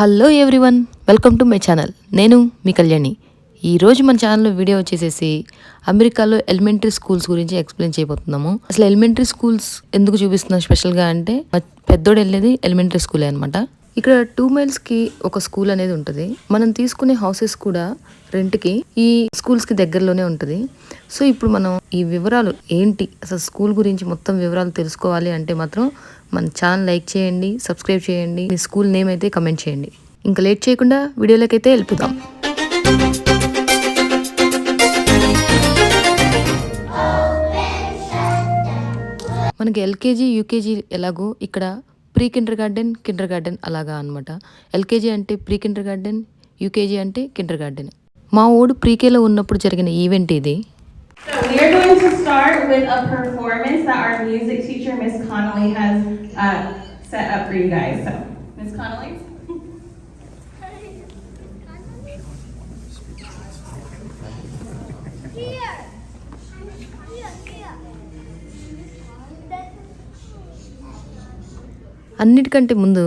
Hello everyone, welcome to my channel. నేను మీ కళ్యాణి. ఈరోజు మన ఛానల్లో వీడియో వచ్చేసేసి అమెరికాలో ఎలిమెంటరీ స్కూల్స్ గురించి ఎక్స్ప్లెయిన్ చేయబోతున్నాము. అసలు ఎలిమెంటరీ స్కూల్స్ ఎందుకు చూపిస్తున్నాం స్పెషల్గా అంటే, పెద్దోడు వెళ్ళేది ఎలిమెంటరీ స్కూలే అనమాట. ఇక్కడ 2 మైల్స్కి ఒక స్కూల్ అనేది ఉంటుంది. మనం తీసుకునే హౌసెస్ కూడా రెంట్కి ఈ స్కూల్స్కి దగ్గరలోనే ఉంటుంది. సో ఇప్పుడు మనం ఈ వివరాలు ఏంటి, అసలు స్కూల్ గురించి మొత్తం వివరాలు తెలుసుకోవాలి అంటే మాత్రం మన ఛానల్ లైక్ చేయండి, సబ్స్క్రైబ్ చేయండి, మీ స్కూల్ నేమ్ అయితే కమెంట్ చేయండి. ఇంకా లేట్ చేయకుండా వీడియోలోకి అయితే వెళ్ళిపోదాం. మనకి ఎల్కేజీ యూకేజీ ఎలాగో ఇక్కడ ప్రీ కిండర్ గార్డెన్ అలాగా అనమాట. ఎల్కేజీ అంటే ప్రీ కిండర్ గార్డెన్, యూకేజీ అంటే కిండర్ గార్డెన్. మా ఓడు ప్రీకేలో ఉన్నప్పుడు జరిగిన ఈవెంట్ ఇది. So we are going to start with a performance that our music teacher, Miss Connolly, has set up for you guys. So, Miss Connolly. అన్నిటికంటే ముందు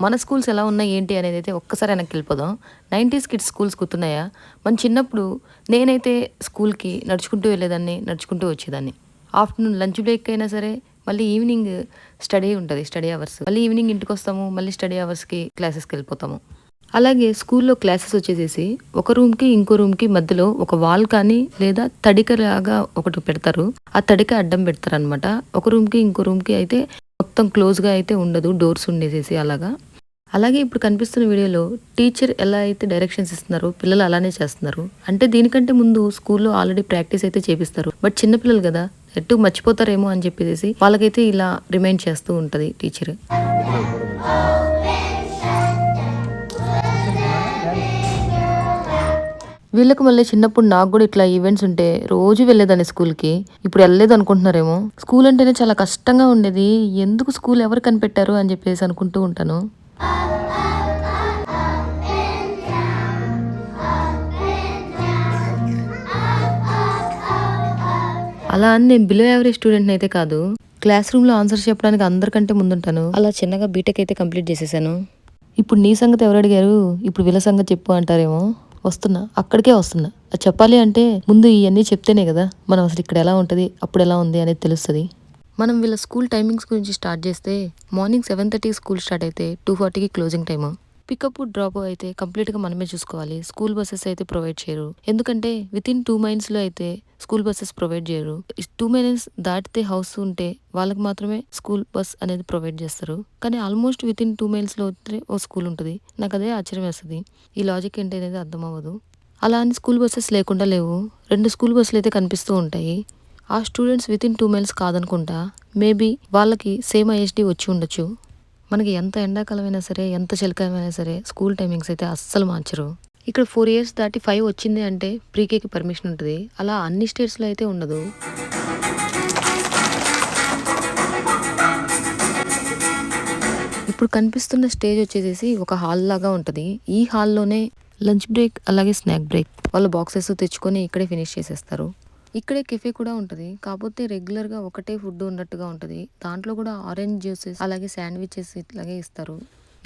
మన schools ఎలా ఉన్నాయి ఏంటి అనేది అయితే ఒక్కసారి వెనక్కి వెళ్ళిపోదాం. 90s కిడ్స్ స్కూల్స్ గుర్తున్నాయా? మన చిన్నప్పుడు నేనైతే స్కూల్కి నడుచుకుంటూ వెళ్ళేదాన్ని, నడుచుకుంటూ వచ్చేదాన్ని. ఆఫ్టర్నూన్ లంచ్ బ్రేక్ అయినా సరే, మళ్ళీ ఈవినింగ్ స్టడీ ఉంటుంది, స్టడీ అవర్స్. మళ్ళీ ఈవినింగ్ ఇంటికి వస్తాము, మళ్ళీ స్టడీ అవర్స్కి క్లాసెస్కి వెళ్ళిపోతాము. అలాగే స్కూల్లో క్లాసెస్ వచ్చేసేసి ఒక రూమ్కి ఇంకో రూమ్కి మధ్యలో ఒక వాల్ కానీ లేదా తడికలాగా ఒకటి పెడతారు. ఆ తడిక అడ్డం పెడతారు అనమాట. ఒక రూమ్కి ఇంకో రూమ్కి అయితే మొత్తం క్లోజ్గా అయితే ఉండదు, డోర్స్ ఉండేసేసి అలాగా. అలాగే ఇప్పుడు కనిపిస్తున్న వీడియోలో టీచర్ ఎలా అయితే డైరెక్షన్స్ ఇస్తున్నారో పిల్లలు అలానే చేస్తున్నారు. అంటే దీనికంటే ముందు స్కూల్లో ఆల్రెడీ ప్రాక్టీస్ అయితే చేపిస్తారు. బట్ చిన్నపిల్లలు కదా, ఎటు మర్చిపోతారేమో అని చెప్పేసి వాళ్ళకైతే ఇలా రిమైండ్ చేస్తూ ఉంటుంది టీచర్. వీళ్ళకి మళ్ళీ చిన్నప్పుడు నాకు కూడా ఇట్లా ఈవెంట్స్ ఉంటే రోజు వెళ్ళేదాన్ని స్కూల్కి. ఇప్పుడు వెళ్ళలేదు అనుకుంటున్నారేమో. స్కూల్ అంటేనే చాలా కష్టంగా ఉండేది. ఎందుకు స్కూల్ ఎవరు కనిపెట్టారు అని చెప్పేసి అనుకుంటూ ఉంటాను. అలా అని నేను బిలో యావరేజ్ స్టూడెంట్ని అయితే కాదు. క్లాస్ రూమ్లో ఆన్సర్స్ చెప్పడానికి అందరికంటే ముందుంటాను. అలా చిన్నగా బీటెక్ అయితే కంప్లీట్ చేసేసాను. ఇప్పుడు నీ సంగతి ఎవరు అడిగారు, ఇప్పుడు వీళ్ళ సంగతి చెప్పు అంటారేమో. అక్కడికే వస్తున్నా. అది చెప్పాలి అంటే ముందు ఇవన్నీ చెప్తేనే కదా మనం అసలు ఇక్కడ ఎలా ఉంటుంది, అప్పుడు ఎలా ఉంది అనేది తెలుస్తుంది. మనం వీళ్ళ స్కూల్ టైమింగ్స్ గురించి స్టార్ట్ చేస్తే, మార్నింగ్ 7:30 స్కూల్ స్టార్ట్ అయితే 2:40కి క్లోజింగ్ టైము. పికప్ డ్రాప్ అయితే కంప్లీట్గా మనమే చూసుకోవాలి. స్కూల్ బస్సెస్ అయితే ప్రొవైడ్ చేయరు. ఎందుకంటే వితిన్ 2 మైల్స్లో అయితే స్కూల్ బస్సెస్ ప్రొవైడ్ చేయరు. 2 మైల్స్ దాటితే హౌస్ ఉంటే వాళ్ళకి మాత్రమే స్కూల్ బస్ అనేది ప్రొవైడ్ చేస్తారు. కానీ ఆల్మోస్ట్ వితిన్ 2 మైల్స్లో ఓ స్కూల్ ఉంటుంది. నాకు అదే ఆశ్చర్యం వేస్తుంది. ఈ లాజిక్ ఏంటి అనేది అర్థం అవ్వదు. అలా అని స్కూల్ బస్సెస్ లేకుండా లేవు. 2 స్కూల్ బస్సులు అయితే కనిపిస్తూ ఉంటాయి. ఆ స్టూడెంట్స్ వితిన్ 2 మైల్స్ కాదనుకుంటా. మేబీ వాళ్ళకి సేమ్ ఐఎస్డి వచ్చి ఉండొచ్చు. మనకి ఎంత ఎండాకాలమైనా సరే, ఎంత చలికాలమైనా సరే స్కూల్ టైమింగ్స్ అయితే అస్సలు మార్చరు. ఇక్కడ 4 ఇయర్స్ దాటి 5 వచ్చింది అంటే ప్రీకేకి పర్మిషన్ ఉంటుంది. అలా అన్ని స్టేట్స్లో అయితే ఉండదు. ఇప్పుడు కనిపిస్తున్న స్టేజ్ వచ్చేసేసి ఒక హాల్ లాగా ఉంటుంది. ఈ హాల్లోనే లంచ్ బ్రేక్ అలాగే స్నాక్ బ్రేక్ వాళ్ళ బాక్సెస్ తెచ్చుకొని ఇక్కడే ఫినిష్ చేసేస్తారు. ఇక్కడే కెఫే కూడా ఉంటుంది. కాకపోతే రెగ్యులర్గా ఒకటే ఫుడ్ ఉన్నట్టుగా ఉంటుంది. దాంట్లో కూడా ఆరెంజ్ జ్యూసెస్ అలాగే శాండ్విచెస్ ఇట్లాగే ఇస్తారు.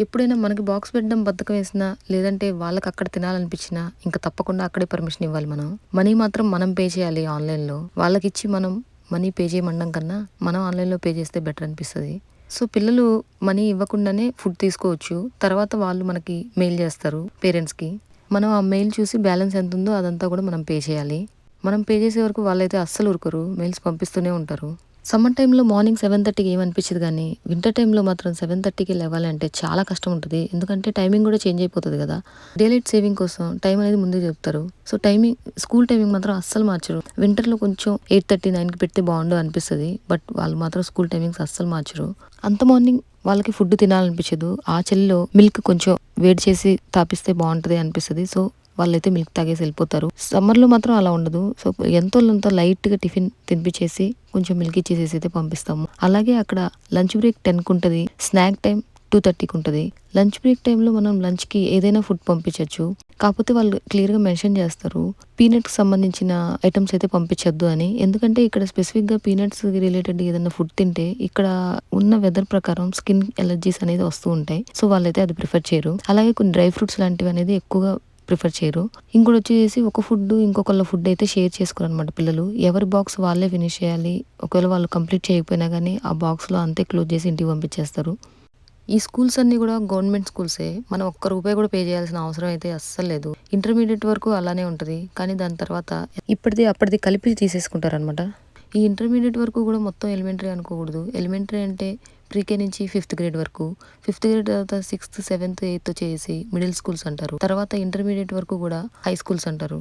ఎప్పుడైనా మనకి బాక్స్ పెట్టడం బద్ధకం వేసినా, లేదంటే వాళ్ళకి అక్కడ తినాలనిపించినా ఇంకా తప్పకుండా అక్కడే పర్మిషన్ ఇవ్వాలి. మనం మనీ మాత్రం మనం పే చేయాలి ఆన్లైన్లో. వాళ్ళకి ఇచ్చి మనం మనీ పే చేయమండం కన్నా మనం ఆన్లైన్లో పే చేస్తే బెటర్ అనిపిస్తుంది. సో పిల్లలు మనీ ఇవ్వకుండానే ఫుడ్ తీసుకోవచ్చు. తర్వాత వాళ్ళు మనకి మెయిల్ చేస్తారు పేరెంట్స్కి. మనం ఆ మెయిల్ చూసి బ్యాలెన్స్ ఎంత ఉందో అదంతా కూడా మనం పే చేయాలి. మనం పే చేసే వరకు వాళ్ళైతే అస్సలు ఊరుకోరు, మెయిల్స్ పంపిస్తూనే ఉంటారు. సమ్మర్ టైంలో మార్నింగ్ 7:30కి ఏమనిపించదు, కానీ వింటర్ టైంలో మాత్రం 7:30కి లేవాలంటే చాలా కష్టం ఉంటుంది. ఎందుకంటే టైమింగ్ కూడా చేంజ్ అయిపోతుంది కదా. డే లైట్ సేవింగ్ కోసం టైం అనేది ముందే చెప్తారు. సో స్కూల్ టైమింగ్ మాత్రం అస్సలు మార్చరు. వింటర్లో కొంచెం 8:30, 9కి పెడితే బాగుండు అనిపిస్తుంది. బట్ వాళ్ళు మాత్రం స్కూల్ టైమింగ్స్ అస్సలు మార్చరు. అంత మార్నింగ్ వాళ్ళకి ఫుడ్ తినాలనిపించదు. ఆ చలిలో మిల్క్ కొంచెం వేడి చేసి తాపిస్తే బాగుంటుంది అనిపిస్తుంది. సో వాళ్ళైతే మిల్క్ తాగేసి వెళ్ళిపోతారు. సమ్మర్లో మాత్రం అలా ఉండదు. సో ఎంతో లైట్గా టిఫిన్ తినిపించేసి కొంచెం మిల్క్ ఇచ్చేసేసి అయితే పంపిస్తాము. అలాగే అక్కడ లంచ్ బ్రేక్ 10కి ఉంటుంది. స్నాక్ టైం 2:30కి ఉంటుంది. లంచ్ బ్రేక్ టైంలో మనం లంచ్కి ఏదైనా ఫుడ్ పంపించవచ్చు. కాకపోతే వాళ్ళు క్లియర్గా మెన్షన్ చేస్తారు పీనట్కి సంబంధించిన ఐటమ్స్ అయితే పంపించొద్దు అని. ఎందుకంటే ఇక్కడ స్పెసిఫిక్గా పీనట్స్ రిలేటెడ్ ఏదైనా ఫుడ్ తింటే ఇక్కడ ఉన్న వెదర్ ప్రకారం స్కిన్ ఎలర్జీస్ అనేది వస్తూ ఉంటాయి. సో వాళ్ళైతే అది ప్రిఫర్ చేయరు. అలాగే కొన్ని డ్రై ఫ్రూట్స్ లాంటివి అనేది ఎక్కువగా ప్రిఫర్ చేయరు. ఇంకోటి వచ్చేసి ఒక ఫుడ్ ఇంకొకళ్ళ ఫుడ్ అయితే షేర్ చేసుకోరు అనమాట పిల్లలు. ఎవరి బాక్స్ వాళ్ళే ఫినిష్ చేయాలి. ఒకవేళ వాళ్ళు కంప్లీట్ చేయకపోయినా కానీ ఆ బాక్స్లో అంతే క్లోజ్ చేసి ఇంటికి పంపించేస్తారు. ఈ స్కూల్స్ అన్నీ కూడా గవర్నమెంట్ స్కూల్సే. మనం ఒక్క రూపాయి కూడా పే చేయాల్సిన అవసరం అయితే అస్సలు లేదు. ఇంటర్మీడియట్ వరకు అలానే ఉంటుంది. కానీ దాని తర్వాత ఇప్పటిది అప్పటిది కలిపి తీసేసుకుంటారు అనమాట. ఈ ఇంటర్మీడియట్ వరకు కూడా మొత్తం ఎలిమెంటరీ అనుకోకూడదు. ఎలిమెంటరీ అంటే ప్రీకే నుంచి 5th గ్రేడ్ వరకు, 5th గ్రేడ్ తర్వాత 6th, 7th, 8th వచ్చేసి మిడిల్ స్కూల్స్ అంటారు. తర్వాత ఇంటర్మీడియట్ వరకు కూడా హై స్కూల్స్ అంటారు.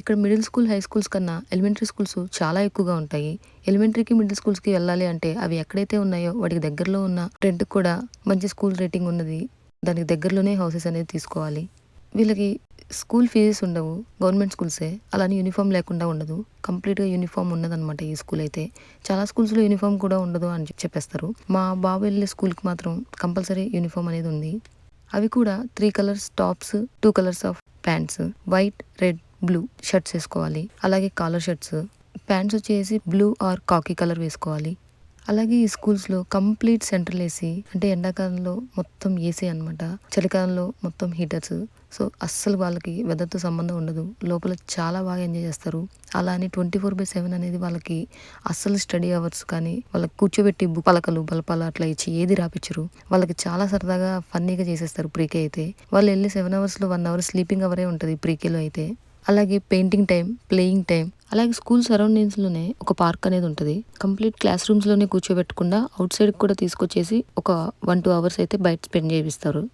ఇక్కడ మిడిల్ స్కూల్, హై స్కూల్స్ కన్నా ఎలిమెంటరీ స్కూల్స్ చాలా ఎక్కువగా ఉంటాయి. ఎలిమెంటరీకి, మిడిల్ స్కూల్స్కి వెళ్ళాలి అంటే అవి ఎక్కడైతే ఉన్నాయో వాటికి దగ్గరలో ఉన్న రెంట్కి కూడా మంచి స్కూల్ రేటింగ్ ఉన్నది దానికి దగ్గరలోనే హౌసెస్ అనేది తీసుకోవాలి. వీళ్ళకి స్కూల్ ఫీజెస్ ఉండవు. గవర్నమెంట్ స్కూల్సే. అలానే యూనిఫామ్ లేకుండా ఉండదు. కంప్లీట్గా యూనిఫామ్ ఉన్నదనమాట ఈ స్కూల్ అయితే. చాలా స్కూల్స్లో యూనిఫామ్ కూడా ఉండదు అని చెప్పేస్తారు. మా బాబు వెళ్ళే స్కూల్కి మాత్రం కంపల్సరీ యూనిఫామ్ అనేది ఉంది. అవి కూడా 3 colours tops, 2 colours of pants, white, red, blue shirts వేసుకోవాలి. అలాగే కాలర్ షర్ట్స్, ప్యాంట్స్ వచ్చేసి బ్లూ ఆర్ కాకి కలర్ వేసుకోవాలి. అలాగే ఈ స్కూల్స్లో కంప్లీట్ సెంట్రల్ ఏసీ, అంటే ఎండాకాలంలో మొత్తం ఏసీ అనమాట, చలికాలంలో మొత్తం హీటర్స్. సో అస్సలు వాళ్ళకి వెదర్తో సంబంధం ఉండదు. లోపల చాలా బాగా ఎంజాయ్ చేస్తారు. అలా అని 24/7 అనేది వాళ్ళకి అస్సలు స్టడీ అవర్స్ కానీ వాళ్ళకి కూర్చోబెట్టి పలకలు బలపాలు అట్లా ఇచ్చి ఏది రాపించరు. వాళ్ళకి చాలా సరదాగా ఫన్నీగా చేసేస్తారు ప్రీకే అయితే. వాళ్ళు వెళ్ళి 7 అవర్స్లో 1 అవర్ స్లీపింగ్ అవరే ఉంటుంది ప్రీకేలో అయితే. అలాగే పెయింటింగ్ టైం, ప్లేయింగ్ టైం, అలాగే స్కూల్ సరౌండింగ్స్లోనే ఒక పార్క్ అనేది ఉంటుంది. కంప్లీట్ క్లాస్ రూమ్స్లోనే కూర్చోబెట్టకుండా అవుట్ సైడ్ కూడా తీసుకొచ్చేసి ఒక 1-2 అవర్స్ అయితే బయట స్పెండ్ చేపిస్తారు.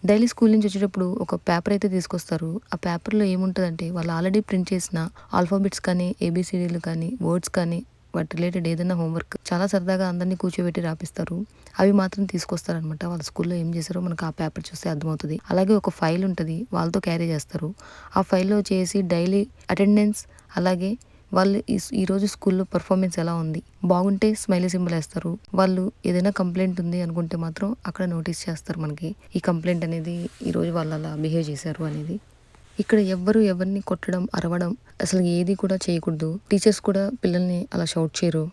డైలీ స్కూల్ నుంచి వచ్చేటప్పుడు ఒక పేపర్ అయితే తీసుకొస్తారు. ఆ పేపర్లో ఏముంటుందంటే వాళ్ళు ఆల్రెడీ ప్రింట్ చేసిన ఆల్ఫాబెట్స్ కానీ, ఏబిసిడీలు కానీ, వర్డ్స్ కానీ, వాటి రిలేటెడ్ ఏదైనా హోంవర్క్ చాలా సరదాగా అందరినీ కూర్చోబెట్టి రాపిస్తారు. అవి మాత్రం తీసుకొస్తారనమాట. వాళ్ళ స్కూల్లో ఏం చేశారో మనకు ఆ పేపర్ చూస్తే అర్థమవుతుంది. అలాగే ఒక ఫైల్ ఉంటుంది, వాళ్ళతో క్యారీ చేస్తారు. ఆ ఫైల్లో చేసి డైలీ అటెండెన్స్, అలాగే వాళ్ళు ఈరోజు స్కూల్లో పర్ఫార్మెన్స్ ఎలా ఉంది, బాగుంటే స్మైలీ సింబల్ వేస్తారు. వాళ్ళు ఏదైనా కంప్లైంట్ ఉంది అనుకుంటే మాత్రం అక్కడ నోటీస్ చేస్తారు మనకి, ఈ కంప్లైంట్ అనేది ఈరోజు వాళ్ళు అలా బిహేవ్ చేశారు అనేది. ఇక్కడ ఎవ్వరు ఎవరిని కొట్టడం, అరవడం అసలు ఏది కూడా చేయకూడదు. టీచర్స్ కూడా పిల్లల్ని అలా షౌట్ చేయరు.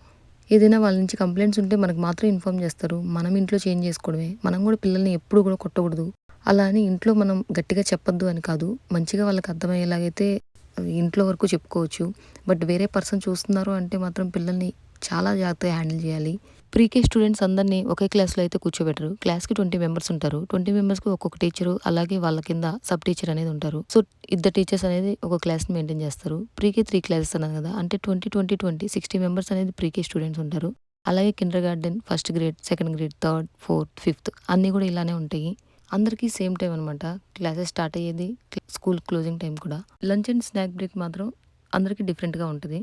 ఏదైనా వాళ్ళ నుంచి కంప్లైంట్స్ ఉంటే మనకు మాత్రం ఇన్ఫార్మ్ చేస్తారు. మనం ఇంట్లో చేంజ్ చేసుకోవడమే. మనం కూడా పిల్లల్ని ఎప్పుడు కూడా కొట్టకూడదు. అలా అని ఇంట్లో మనం గట్టిగా చెప్పొద్దు అని కాదు. మంచిగా వాళ్ళకి అర్థమయ్యేలాగైతే ఇంట్లో వరకు చెప్పుకోవచ్చు. బట్ వేరే పర్సన్ చూస్తున్నారు అంటే మాత్రం పిల్లల్ని చాలా జాగ్రత్తగా హ్యాండిల్ చేయాలి. ప్రీకే స్టూడెంట్స్ అందరినీ ఒకే క్లాస్లో అయితే కూర్చోబెట్టరు. క్లాస్కి 20 మెంబర్స్ ఉంటారు. 20 మెంబర్స్కి ఒక్కొక్క టీచరు, అలాగే వాళ్ళ కింద సబ్ టీచర్ అనేది ఉంటారు. సో 2 టీచర్స్ అనేది ఒక క్లాస్ని మెయింటైన్ చేస్తారు. ప్రీకే 3 క్లాసెస్ అన్నారు కదా, అంటే 20 మెంబర్స్ అనేది ప్రీకే స్టూడెంట్స్ ఉంటారు. అలాగే Kinder garden, 1st grade, 2nd grade, 3rd, 4th, 5th అన్నీ కూడా ఇలానే ఉంటాయి. అందరికీ సేమ్ టైం అనమాట. క్లాసెస్ స్టార్ట్ అయ్యేది, స్కూల్ క్లోజింగ్ టైం కూడా. లంచ్ అండ్ స్నాక్ బ్రేక్ మాత్రం అందరికీ డిఫరెంట్గా ఉంటుంది.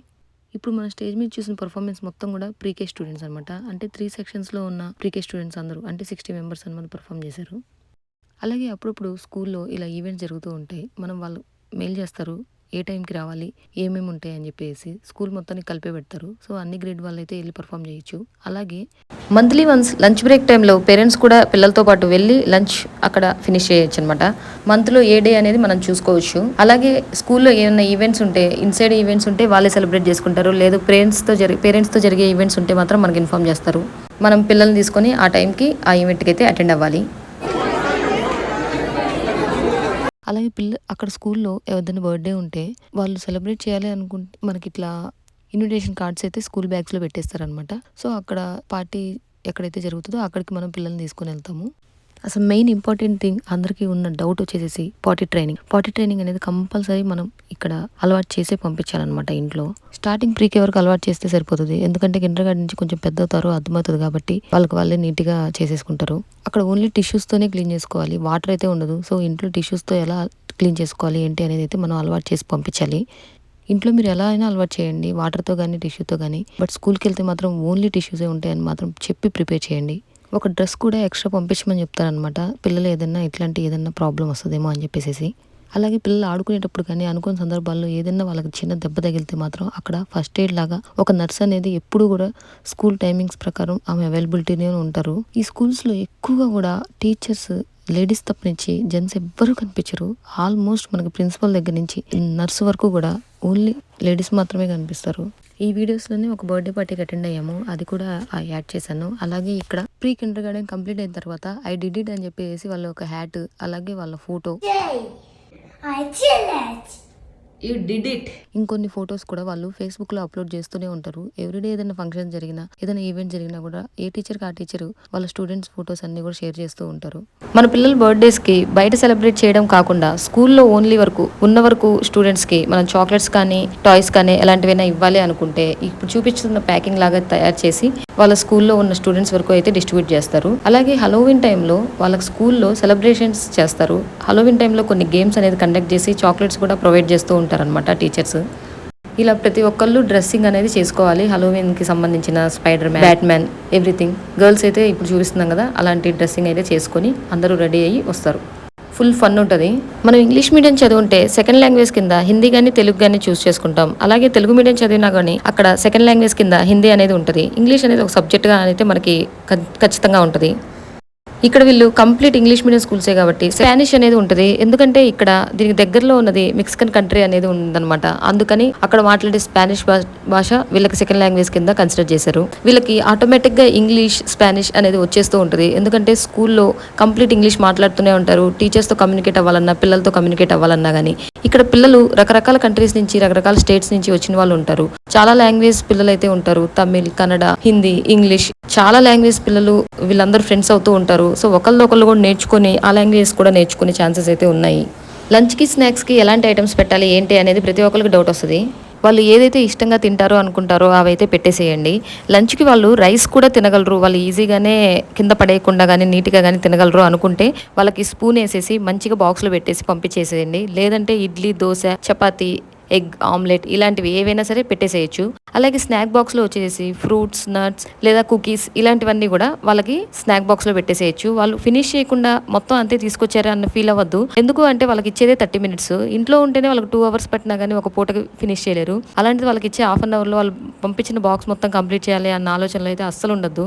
ఇప్పుడు మన స్టేజ్ మీద చూసిన పర్ఫార్మెన్స్ మొత్తం కూడా ప్రీకే స్టూడెంట్స్ అనమాట. అంటే 3 సెక్షన్స్లో ఉన్న ప్రీకే స్టూడెంట్స్ అందరూ, అంటే 60 మెంబర్స్ అనమాట పర్ఫామ్ చేశారు. అలాగే అప్పుడప్పుడు స్కూల్లో ఇలా ఈవెంట్స్ జరుగుతూ ఉంటాయి. మనం వాళ్ళు మెయిల్ చేస్తారు ఏ టైంకి రావాలి, ఏమేమి ఉంటాయి అని చెప్పేసి. స్కూల్ మొత్తాన్ని కలిపే పెడతారు. సో అన్ని గ్రేడ్ వాళ్ళు అయితే వెళ్ళి పర్ఫామ్ చేయొచ్చు. అలాగే మంత్లీ వన్స్ లంచ్ బ్రేక్ టైంలో పేరెంట్స్ కూడా పిల్లలతో పాటు వెళ్ళి లంచ్ అక్కడ ఫినిష్ చేయొచ్చు అనమాట. మంత్లో ఏ డే అనేది మనం చూసుకోవచ్చు. అలాగే స్కూల్లో ఏమైనా ఈవెంట్స్ ఉంటే, ఇన్సైడ్ ఈవెంట్స్ ఉంటే వాళ్ళే సెలబ్రేట్ చేసుకుంటారు. లేదు పేరెంట్స్తో జరిగే ఈవెంట్స్ ఉంటే మాత్రం మనకి ఇన్ఫామ్ చేస్తారు. మనం పిల్లల్ని తీసుకొని ఆ టైంకి ఆ ఈవెంట్కి అయితే అటెండ్ అవ్వాలి. అలాగే అక్కడ స్కూల్లో ఎవరిదైనా బర్త్డే ఉంటే వాళ్ళు సెలబ్రేట్ చేయాలి అనుకుంటే మనకి ఇట్లా ఇన్విటేషన్ కార్డ్స్ అయితే స్కూల్ బ్యాగ్స్లో పెట్టేస్తారనమాట. సో అక్కడ పార్టీ ఎక్కడైతే జరుగుతుందో అక్కడికి మనం పిల్లల్ని తీసుకుని వెళ్తాము. అసలు మెయిన్ ఇంపార్టెంట్ థింగ్ అందరికీ ఉన్న డౌట్ వచ్చేసి పాటీ ట్రైనింగ్ అనేది కంపల్సరీ మనం ఇక్కడ అలవాటు చేసే పంపించాలన్నమాట. ఇంట్లో స్టార్టింగ్ ప్రీకే వరకు అలవాటు చేస్తే సరిపోతుంది. ఎందుకంటే కిండర్ గార్డెన్ నుంచి కొంచెం పెద్ద అవుతారు, అర్థమవుతుంది కాబట్టి వాళ్ళే నీట్గా చేసేసుకుంటారు. అక్కడ ఓన్లీ టిష్యూస్తోనే క్లీన్ చేసుకోవాలి, వాటర్ అయితే ఉండదు. సో ఇంట్లో టిష్యూస్తో ఎలా క్లీన్ చేసుకోవాలి ఏంటి అనేది అయితే మనం అలవాటు చేసి పంపించాలి. ఇంట్లో మీరు ఎలా అయినా అలవాటు చేయండి, వాటర్తో కానీ టిష్యూతో కానీ. బట్ స్కూల్కి వెళ్తే మాత్రం ఓన్లీ టిష్యూసే ఉంటాయని మాత్రం చెప్పి ప్రిపేర్ చేయండి. ఒక డ్రెస్ కూడా ఎక్స్ట్రా పంపించమని చెప్తారనమాట. పిల్లలు ఏదైనా ప్రాబ్లం వస్తుందేమో అని చెప్పేసి. అలాగే పిల్లలు ఆడుకునేటప్పుడు కానీ అనుకున్న సందర్భాల్లో ఏదైనా వాళ్ళకి చిన్న దెబ్బ తగిలితే మాత్రం అక్కడ ఫస్ట్ ఎయిడ్ లాగా ఒక నర్స్ అనేది ఎప్పుడు కూడా స్కూల్ టైమింగ్స్ ప్రకారం ఆమె అవైలబిలిటీనే ఉంటారు. ఈ స్కూల్స్లో ఎక్కువగా కూడా టీచర్స్ లేడీస్ తప్పనించి జెంట్స్ ఎవ్వరూ కనిపించరు. ఆల్మోస్ట్ మనకి ప్రిన్సిపల్ దగ్గర నుంచి నర్స్ వరకు కూడా ఓన్లీ లేడీస్ మాత్రమే కనిపిస్తారు. ఈ వీడియోస్లోనే ఒక బర్త్డే పార్టీకి అటెండ్ అయ్యాము, అది కూడా యాడ్ చేశాను. అలాగే ఇక్కడ ప్రీ కిండర్ గార్డెన్ కంప్లీట్ అయిన తర్వాత ఐ డిడ్ ఇట్ అని చెప్పేసి వాళ్ళ ఒక హ్యాట్, అలాగే వాళ్ళ ఫోటో, You did it. ఇంకొన్ని ఫొటోస్ కూడా వాళ్ళు ఫేస్బుక్ లో అప్లోడ్ చేస్తూనే ఉంటారు. ఎవ్రీడే ఏదైనా ఫంక్షన్ జరిగినా ఏదైనా ఈవెంట్ జరిగినా కూడా ఏ టీచర్కి ఆ టీచర్ వాళ్ళ స్టూడెంట్స్ ఫొటోస్ అన్ని కూడా షేర్ చేస్తూ ఉంటారు. మన పిల్లల బర్త్డేస్ కి బయట సెలబ్రేట్ చేయడం కాకుండా స్కూల్లో ఓన్లీ వరకు ఉన్న వరకు స్టూడెంట్స్ కి మనం చాక్లెట్స్ కానీ టాయ్స్ కానీ ఎలాంటివైనా ఇవ్వాలి అనుకుంటే ఇప్పుడు చూపిస్తున్న ప్యాకింగ్ లాగా తయారు చేసి వాళ్ళ స్కూల్లో ఉన్న స్టూడెంట్స్ వరకు అయితే డిస్ట్రిబ్యూట్ చేస్తారు. అలాగే హలోవిన్ టైంలో వాళ్ళకి స్కూల్లో సెలబ్రేషన్స్ చేస్తారు. హలోవిన్ టైంలో కొన్ని గేమ్స్ అనేది కండక్ట్ చేసి చాక్లెట్స్ కూడా ప్రొవైడ్ చేస్తూ ఉంటారనమాట టీచర్స్. ఇలా ప్రతి ఒక్కళ్ళు డ్రెస్సింగ్ అనేది చేసుకోవాలి. హలోవిన్ కి సంబంధించిన spider man, Batman, everything. Girls అయితే ఇప్పుడు చూపిస్తున్నాం కదా అలాంటి డ్రెస్సింగ్ అయితే చేసుకొని అందరూ రెడీ అయ్యి వస్తారు. ఫుల్ ఫన్ ఉంటుంది. మనం ఇంగ్లీష్ మీడియం చదువుంటే సెకండ్ లాంగ్వేజ్ కింద హిందీ కానీ తెలుగు కానీ చూస్ చేసుకుంటాం. అలాగే తెలుగు మీడియం చదివినా కానీ అక్కడ సెకండ్ లాంగ్వేజ్ కింద హిందీ అనేది ఉంటుంది. ఇంగ్లీష్ అనేది ఒక సబ్జెక్ట్గా అయితే మనకి ఖచ్చితంగా ఉంటుంది. ఇక్కడ వీళ్ళు కంప్లీట్ ఇంగ్లీష్ మీడియం స్కూల్సే కాబట్టి స్పానిష్ అనేది ఉంటుంది. ఎందుకంటే ఇక్కడ దీనికి దగ్గరలో ఉన్నది మెక్సికన్ కంట్రీ అనేది ఉందన్నమాట. అందుకని అక్కడ మాట్లాడే స్పానిష్ భాష వీళ్ళకి సెకండ్ లాంగ్వేజ్ కింద కన్సిడర్ చేశారు. వీళ్ళకి ఆటోమేటిక్ గా ఇంగ్లీష్, స్పానిష్ అనేది వచ్చేస్తూ ఉంటుంది. ఎందుకంటే స్కూల్లో కంప్లీట్ ఇంగ్లీష్ మాట్లాడుతూనే ఉంటారు. టీచర్స్ తో కమ్యూనికేట్ అవ్వాలన్నా, పిల్లలతో కమ్యూనికేట్ అవ్వాలన్నా కానీ ఇక్కడ పిల్లలు రకరకాల కంట్రీస్ నుంచి, రకరకాల స్టేట్స్ నుంచి వచ్చిన వాళ్ళు ఉంటారు. చాలా లాంగ్వేజ్ పిల్లలు అయితే ఉంటారు. తమిళ్, కన్నడ, హిందీ, ఇంగ్లీష్, చాలా లాంగ్వేజ్ పిల్లలు వీళ్ళందరూ ఫ్రెండ్స్ అవుతూ ఉంటారు. సో ఒకళ్ళు కూడా నేర్చుకుని ఆ లాంగ్వేజ్ కూడా నేర్చుకునే ఛాన్సెస్ అయితే ఉన్నాయి. లంచ్కి, స్నాక్స్కి ఎలాంటి ఐటమ్స్ పెట్టాలి ఏంటి అనేది ప్రతి ఒక్కరికి డౌట్ వస్తుంది. వాళ్ళు ఏదైతే ఇష్టంగా తింటారో అనుకుంటారో అవైతే పెట్టేసేయండి. లంచ్కి వాళ్ళు రైస్ కూడా తినగలరు. వాళ్ళు ఈజీగానే కింద పడేయకుండా కానీ నీట్గా కానీ తినగలరు అనుకుంటే వాళ్ళకి స్పూన్ వేసేసి మంచిగా బాక్స్లో పెట్టేసి పంపించేసేయండి. లేదంటే ఇడ్లీ, దోశ, చపాతీ, ఎగ్ ఆమ్లెట్ ఇలాంటివి ఏవైనా సరే పెట్టేసేయచ్చు. అలాగే స్నాక్ బాక్స్లో వచ్చేసి ఫ్రూట్స్, నట్స్ లేదా కుకీస్ ఇలాంటివన్నీ కూడా వాళ్ళకి స్నాక్ బాక్స్లో పెట్టేసేయచ్చు. వాళ్ళు ఫినిష్ చేయకుండా మొత్తం అంతే తీసుకొచ్చారా అన్న ఫీల్ అవ్వద్దు. ఎందుకు అంటే వాళ్ళకి ఇచ్చేదే 30 minutes. ఇంట్లో ఉంటేనే వాళ్ళకి 2 hours పట్టినా కానీ ఒక పూటకి ఫినిష్ చేయలేరు. అలాంటిది వాళ్ళకి ఇచ్చే ½ an hourలో వాళ్ళు పంపించిన బాక్స్ మొత్తం కంప్లీట్ చేయాలి అన్న ఆలోచనలో అయితే అస్సలు ఉండద్దు.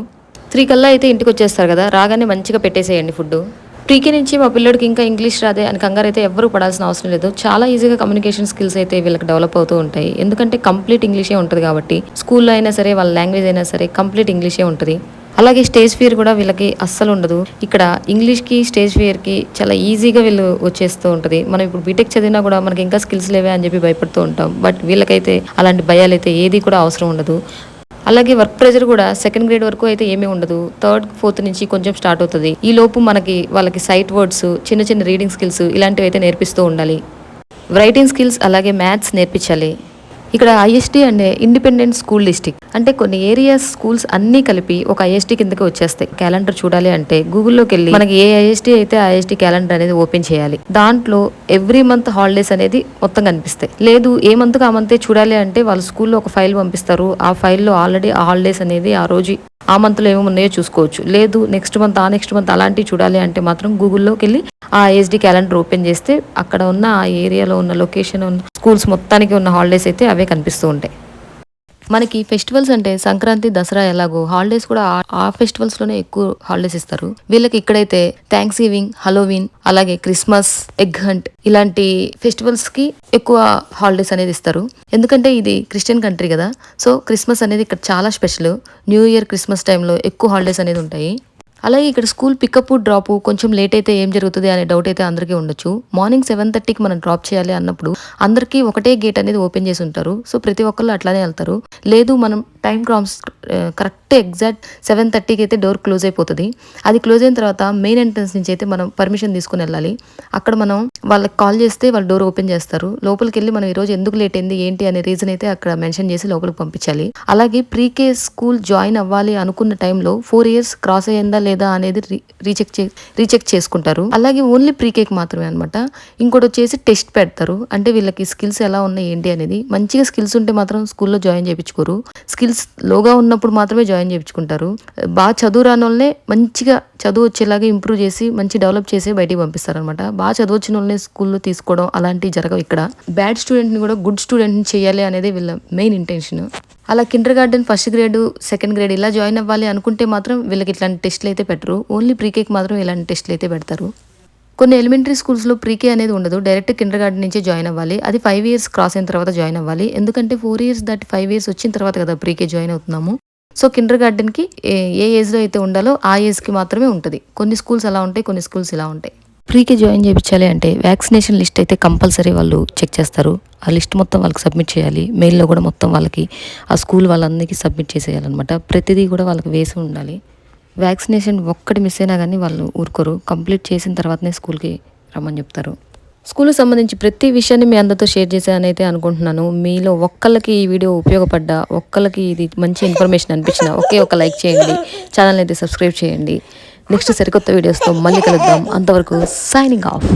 3 కల్లా అయితే ఇంటికి వచ్చేస్తారు కదా, రాగానే మంచిగా పెట్టేసేయండి ఫుడ్. ప్రీకే నుంచి మా పిల్లడికి ఇంకా ఇంగ్లీష్ రాదే అని కంగారు అయితే ఎవ్వరూ పడాల్సిన అవసరం లేదు. చాలా ఈజీగా కమ్యూనికేషన్ స్కిల్స్ అయితే వీళ్ళకి డెవలప్ అవుతూ ఉంటాయి. ఎందుకంటే కంప్లీట్ ఇంగ్లీషే ఉంటుంది కాబట్టి స్కూల్లో అయినా సరే వాళ్ళ లాంగ్వేజ్ అయినా సరే కంప్లీట్ ఇంగ్లీషే ఉంటుంది. అలాగే స్టేజ్ ఫియర్ కూడా వీళ్ళకి అస్సలు ఉండదు. ఇక్కడ ఇంగ్లీష్కి, స్టేజ్ ఫియర్కి చాలా ఈజీగా వీళ్ళు వచ్చేస్తూ ఉంటుంది. మనం ఇప్పుడు బీటెక్ చదివినా కూడా మనకి ఇంకా స్కిల్స్ లేవే అని చెప్పి భయపడుతూ ఉంటాం. బట్ వీళ్ళకైతే అలాంటి భయాలు అయితే ఏది కూడా అవసరం ఉండదు. అలాగే వర్క్ ప్రెజర్ కూడా 2nd grade వరకు అయితే ఏమీ ఉండదు. 3rd, 4th నుంచి కొంచెం స్టార్ట్ అవుతుంది. ఈ లోపు వాళ్ళకి సైట్ వర్డ్స్, చిన్న చిన్న రీడింగ్ స్కిల్స్ ఇలాంటివి అయితే నేర్పిస్తూ ఉండాలి. రైటింగ్ స్కిల్స్ అలాగే మ్యాథ్స్ నేర్పించాలి. ఇక్కడ ఐఎస్టీ అంటే ఇండిపెండెంట్ స్కూల్ డిస్ట్రిక్ట్, అంటే కొన్ని ఏరియాస్ స్కూల్స్ అన్నీ కలిపి ఒక ఐఎస్టీ కిందకి వచ్చేస్తాయి. క్యాలెండర్ చూడాలి అంటే గూగుల్లోకి వెళ్ళి మనకి ఏ ఐఎస్టీ అయితే ఐఎస్టీ క్యాలెండర్ అనేది ఓపెన్ చేయాలి. దాంట్లో ఎవ్రీ మంత్ హాలిడేస్ అనేది మొత్తం కనిపిస్తాయి. లేదు ఏ మంత్ ఆ మంతే చూడాలి అంటే వాళ్ళ స్కూల్లో ఒక ఫైల్ పంపిస్తారు. ఆ ఫైల్లో ఆల్రెడీ ఆ హాలిడేస్ అనేది ఆ రోజు ఆ మంత్లో ఏమేమి ఉన్నాయో చూసుకోవచ్చు. లేదు నెక్స్ట్ మంత్ అలాంటివి చూడాలి అంటే మాత్రం గూగుల్లోకి వెళ్ళి ఆ ఐఎస్డి క్యాలెండర్ ఓపెన్ చేస్తే అక్కడ ఉన్న ఆ ఏరియాలో ఉన్న లొకేషన్ ఉన్న స్కూల్స్ మొత్తానికి ఉన్న హాలిడేస్ అయితే అవే కనిపిస్తూ ఉంటాయి. మనకి ఫెస్టివల్స్ అంటే సంక్రాంతి, దసరా ఎలాగో హాలిడేస్ కూడా ఆ ఫెస్టివల్స్ లోనే ఎక్కువ హాలిడేస్ ఇస్తారు. వీళ్ళకి ఇక్కడైతే థ్యాంక్స్ గివింగ్, హలోవిన్, అలాగే క్రిస్మస్, ఎగ్ హంట్ ఇలాంటి ఫెస్టివల్స్ కి ఎక్కువ హాలిడేస్ అనేది ఇస్తారు. ఎందుకంటే ఇది క్రిస్టియన్ కంట్రీ కదా, సో క్రిస్మస్ అనేది ఇక్కడ చాలా స్పెషల్. న్యూ ఇయర్, క్రిస్మస్ టైంలో ఎక్కువ హాలిడేస్ అనేది ఉంటాయి. అలాగే ఇక్కడ స్కూల్ పికప్, డ్రాప్ కొంచెం లేట్ అయితే ఏం జరుగుతుంది అనే డౌట్ అయితే అందరికీ ఉండొచ్చు. మార్నింగ్ 7:30కి మనం డ్రాప్ చేయాలి అన్నప్పుడు అందరికీ ఒకటే గేట్ అనేది ఓపెన్ చేసి ఉంటారు. సో ప్రతి ఒక్కళ్ళు అట్లానే వెళ్తారు. లేదు మనం టైం కరెక్ట్ ఎగ్జాక్ట్ 7:30కి అయితే డోర్ క్లోజ్ అయిపోతుంది. అది క్లోజ్ అయిన తర్వాత మెయిన్ ఎంట్రన్స్ నుంచి అయితే మనం పర్మిషన్ తీసుకుని వెళ్ళాలి. అక్కడ మనం వాళ్ళకి కాల్ చేస్తే వాళ్ళు డోర్ ఓపెన్ చేస్తారు. లోపలికి వెళ్ళి మనం ఈరోజు ఎందుకు లేట్ అయింది ఏంటి అనే రీజన్ అయితే అక్కడ మెన్షన్ చేసి లోపలికి పంపించాలి. అలాగే ప్రీకే స్కూల్ జాయిన్ అవ్వాలి అనుకున్న టైంలో 4 years క్రాస్ అయ్యిందా లేదా అనేది రీచెక్ చేసుకుంటారు. అలాగే ఓన్లీ ప్రీకేకి మాత్రమే అనమాట. ఇంకోటి వచ్చేసి టెస్ట్ పెడతారు. అంటే వీళ్ళకి స్కిల్స్ ఎలా ఉన్నాయి ఏంటి అనేది. మంచిగా స్కిల్స్ ఉంటే మాత్రం స్కూల్లో జాయిన్ చేయించుకోరు. స్కిల్స్ స్కిల్స్ లోగా ఉన్నప్పుడు మాత్రమే జాయిన్ చేయించుకుంటారు. బాగా చదువు రాని వాళ్ళనే మంచిగా చదువు వచ్చేలాగా ఇంప్రూవ్ చేసి మంచి డెవలప్ చేసి బయటికి పంపిస్తారనమాట. బాగా చదువు వచ్చిన వాళ్ళని స్కూల్లో తీసుకోవడం అలాంటివి జరగవు ఇక్కడ. బ్యాడ్ స్టూడెంట్ని కూడా గుడ్ స్టూడెంట్ని చేయాలి అనేది వీళ్ళ మెయిన్ ఇంటెన్షన్. అలా Kinder garden first grade, second grade ఇలా జాయిన్ అవ్వాలి అనుకుంటే మాత్రం వీళ్ళకి ఇట్లాంటి టెస్ట్లు అయితే పెట్టరు. ఓన్లీ ప్రీకేకి మాత్రం ఇలాంటి టెస్ట్లు అయితే పెడతారు. కొన్ని ఎలిమెంటరీ స్కూల్స్లో ప్రీకే అనేది ఉండదు, డైరెక్ట్ కిండర్ గార్డెన్ నుంచే జాయిన్ అవ్వాలి. అది 5 years క్రాస్ అయిన తర్వాత జాయిన్ అవ్వాలి. ఎందుకంటే 4 years దాటి 5 years వచ్చిన తర్వాత కదా ప్రీకే జాయిన్ అవుతున్నాము. సో కిండర్ గార్డెన్కి ఏ ఏజ్లో అయితే ఉండాలో ఆ ఏజ్కి మాత్రమే ఉంటుంది. కొన్ని స్కూల్స్ అలా ఉంటాయి, కొన్ని స్కూల్స్ ఇలా ఉంటాయి. ప్రీకే జాయిన్ చేయించాలి అంటే వ్యాక్సినేషన్ లిస్ట్ అయితే కంపల్సరీ వాళ్ళు చెక్ చేస్తారు. ఆ లిస్ట్ మొత్తం వాళ్ళకి సబ్మిట్ చేయాలి. మెయిల్లో కూడా మొత్తం వాళ్ళకి ఆ స్కూల్ వాళ్ళందరికీ సబ్మిట్ చేసేయాలన్నమాట. ప్రతిదీ కూడా వాళ్ళకి వేసి ఉండాలి. వ్యాక్సినేషన్ ఒక్కటి మిస్ అయినా కానీ వాళ్ళు ఊరుకోరు. కంప్లీట్ చేసిన తర్వాతనే స్కూల్కి రమ్మని చెప్తారు. స్కూల్కి సంబంధించి ప్రతి విషయాన్ని మీ అందరితో షేర్ చేశానని అయితే అనుకుంటున్నాను. మీలో ఒక్కళ్ళకి ఈ వీడియో ఉపయోగపడ్డా, ఒక్కళ్ళకి ఇది మంచి ఇన్ఫర్మేషన్ అనిపించిన ఒకే ఒక లైక్ చేయండి, ఛానల్ అయితే సబ్స్క్రైబ్ చేయండి. నెక్స్ట్ సరికొత్త వీడియోస్తో మళ్ళీ కలుద్దాం. అంతవరకు సైనింగ్ ఆఫ్.